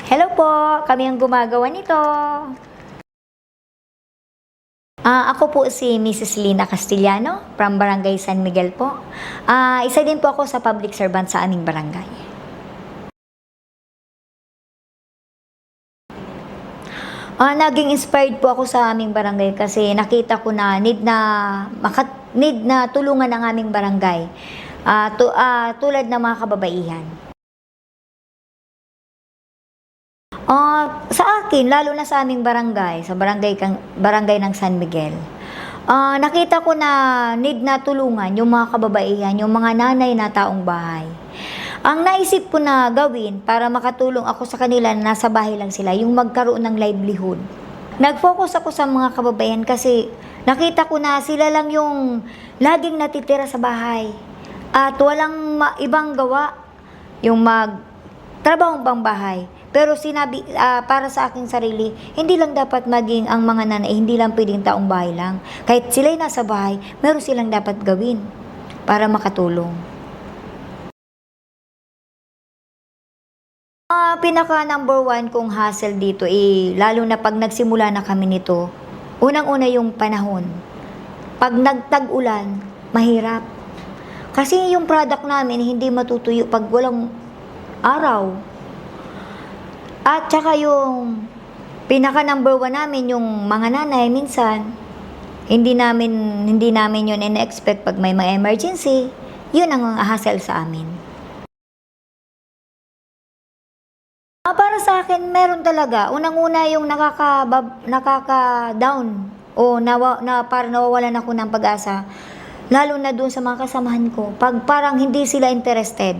Hello po, kami ang gumagawa nito. Ako po si Mrs. Lina Castellano from Barangay San Miguel po. Isa din po ako sa public servant sa aming barangay. Naging inspired po ako sa aming barangay kasi nakita ko na need na tulungan ang aming barangay. Tulad ng mga kababaihan. Sa akin, lalo na sa aming barangay, sa barangay ng San Miguel, nakita ko na need na tulungan yung mga kababaihan, yung mga nanay na taong bahay. Ang naisip ko na gawin para makatulong ako sa kanila na nasa bahay lang sila, yung magkaroon ng livelihood. Nag-focus ako sa mga kababaihan kasi nakita ko na sila lang yung laging natitira sa bahay at walang ibang gawa, yung magtrabahong pangbahay. Pero para sa aking sarili, hindi lang dapat maging ang mga nanay, hindi lang pwedeng taong bahay lang. Kahit sila'y nasa bahay, meron silang dapat gawin para makatulong. Pinaka number one kong hassle dito, lalo na pag nagsimula na kami nito, unang-una yung panahon. Pag nagtag-ulan, mahirap. Kasi yung product namin hindi matutuyo pag walang araw. At saka yung pinaka number one namin, yung mga nanay, minsan, hindi namin yun in-expect pag may mga emergency. Yun ang hassle sa amin. Para sa akin, meron talaga. Unang-una yung nakaka-down o parang nawawalan ako ng pag-asa. Lalo na doon sa mga kasamahan ko. Pag parang hindi sila interested,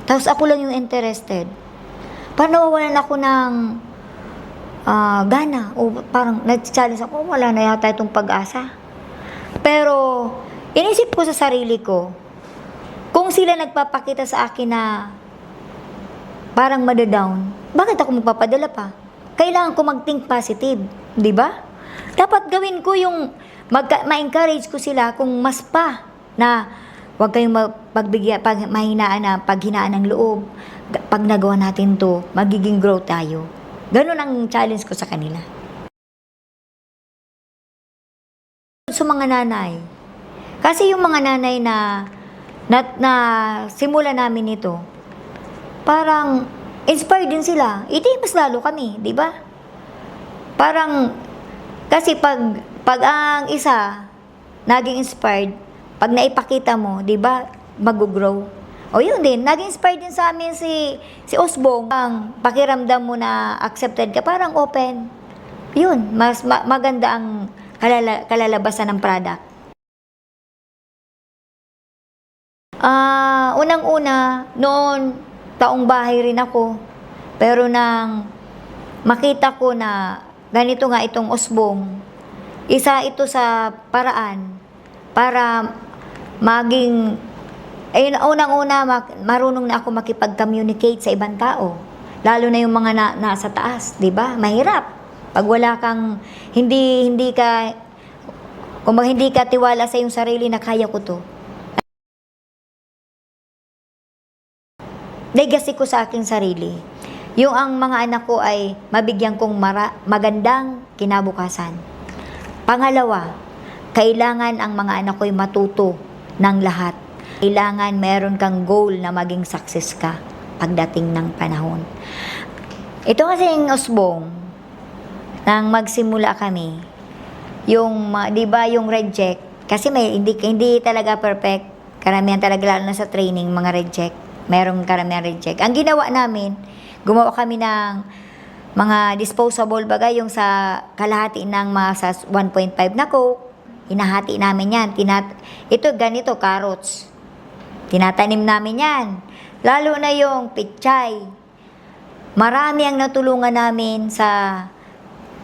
tapos ako lang yung interested. Parang nawawalan ako ng gana o parang nag-challenge ako, wala na yata itong pag-asa. Pero inisip ko sa sarili ko, kung sila nagpapakita sa akin na parang madadown, bakit ako magpapadala pa? Kailangan ko mag-think positive, di ba? Dapat gawin ko yung ma-encourage ko sila kung mas pa na huwag kayong paghinaan ng loob. Pag nagawa natin to, magiging grow tayo. Ganun ang challenge ko sa kanila. Sa mga nanay. Kasi yung mga nanay na simula namin ito, parang inspired din sila. Mas lalo kami, di ba? Parang, kasi pag ang isa naging inspired, pag naipakita mo, di ba, mag-grow. O yun din, nag-inspire din sa amin si Osbong. Ang pakiramdam mo na accepted ka, parang open. Yun, mas maganda ang kalalabasan ng product. Unang-una, noon, taong bahay rin ako. Pero nang makita ko na ganito nga itong Osbong, isa ito sa paraan para maging unang-una, marunong na ako makipag-communicate sa ibang tao. Lalo na yung mga nasa taas, di ba? Mahirap. Pag wala kang, hindi ka tiwala sa iyong sarili na kaya ko to. Legacy ko sa aking sarili. Yung ang mga anak ko ay mabigyan kong magandang kinabukasan. Pangalawa, kailangan ang mga anak ko ay matuto ng lahat. Kailangan meron kang goal na maging success ka pagdating ng panahon. Ito kasing Osbong, nang magsimula kami, yung, di ba, yung reject, kasi hindi talaga perfect. Karamihan talaga, lalo na sa training, mga reject. Merong karamihan reject. Ang ginawa namin, gumawa kami ng mga disposable bagay, yung sa kalahati ng mga sa 1.5 na Coke, hinahati namin yan. Ito, ganito, carrots. Tinatanim namin yan. Lalo na yung pichay. Marami ang natulungan namin sa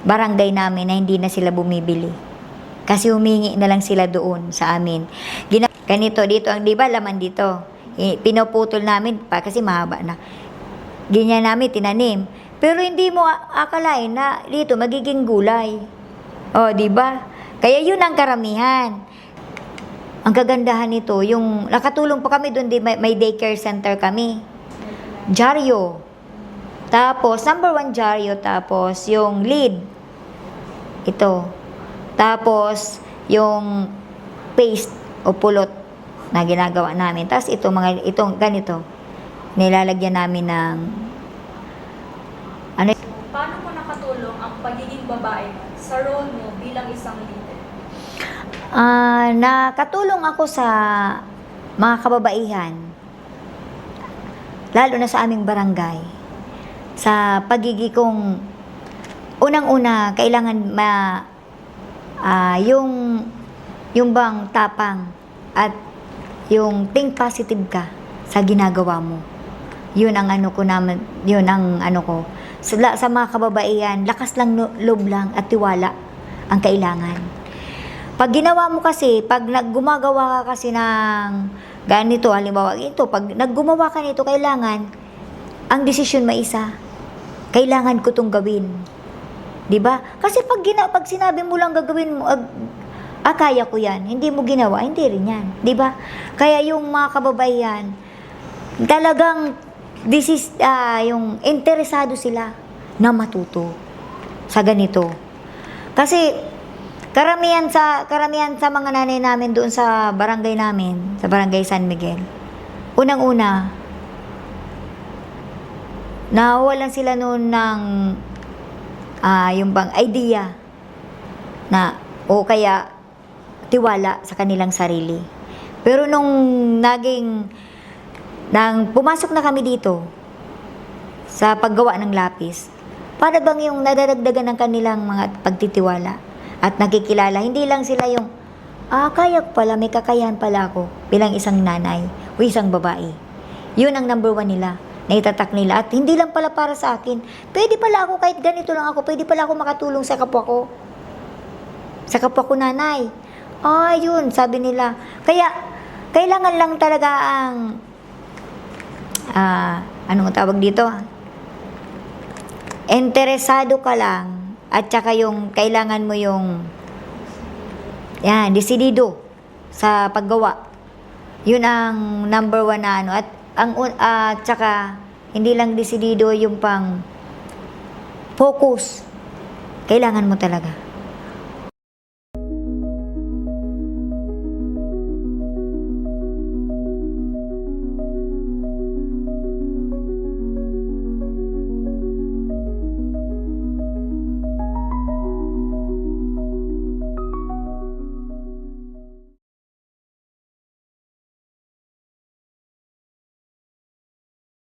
barangay namin na hindi na sila bumibili. Kasi humingi na lang sila doon sa amin. Ganito, dito, di ba, laman dito. Pinuputol namin pa kasi mahaba na. Ganyan namin, tinanim. Pero hindi mo akalain na dito magiging gulay. O, di ba? Kaya yun ang karamihan. Ang kagandahan nito, yung nakatulong pa kami doon, may daycare center kami. Diaryo. Tapos, number 1 dyaryo, tapos yung lead. Ito. Tapos, yung paste o pulot na ginagawa namin. Tapos, itong ganito. Nilalagyan namin ng ano. Paano po nakatulong ang pagiging babae sa role mo bilang isang leader? Nakatulong ako sa mga kababaihan, lalo na sa aming barangay, sa pagiging kong unang-una, kailangan yung bang tapang at yung think positive ka sa ginagawa mo. Yun ang ano ko naman, yun ang ano ko. Sa mga kababaihan, lakas lang loob lang at tiwala ang kailangan. Pag ginawa mo kasi, pag gumagawa ka kasi ng ganito, halimbawa ito, pag naggumawa ka nito, kailangan ang desisyon maisa. Kailangan ko tong gawin. 'Di ba? Kasi pag sinabi mo lang gagawin mo, kaya ko 'yan. Hindi mo ginawa, hindi rin 'yan, 'di ba? Kaya yung mga kababaihan, talagang yung interesado sila na matuto sa ganito. Kasi karamihan sa mga nanay namin doon sa barangay namin, sa barangay San Miguel, unang-una, nawalan sila noon ng yung bang idea na o kaya tiwala sa kanilang sarili. Pero nung pumasok na kami dito sa paggawa ng lapis, para bang yung nadadagdagan ng kanilang mga pagtitiwala at nakikilala, hindi lang sila yung kaya ko pala, may kakayahan pala ako bilang isang nanay o isang babae. Yun ang number 1 nila, na itatak nila. At hindi lang pala para sa akin, pwede pala ako, kahit ganito lang ako, pwede pala ako makatulong sa kapwa ko. Sa kapwa ko nanay. Yun, sabi nila. Kaya, kailangan lang talaga ang, anong tawag dito? Interesado ka lang, at saka yung, kailangan mo yung, desidido sa paggawa. Yun ang number 1 na ano. At saka, hindi lang desidido yung pang focus. Kailangan mo talaga.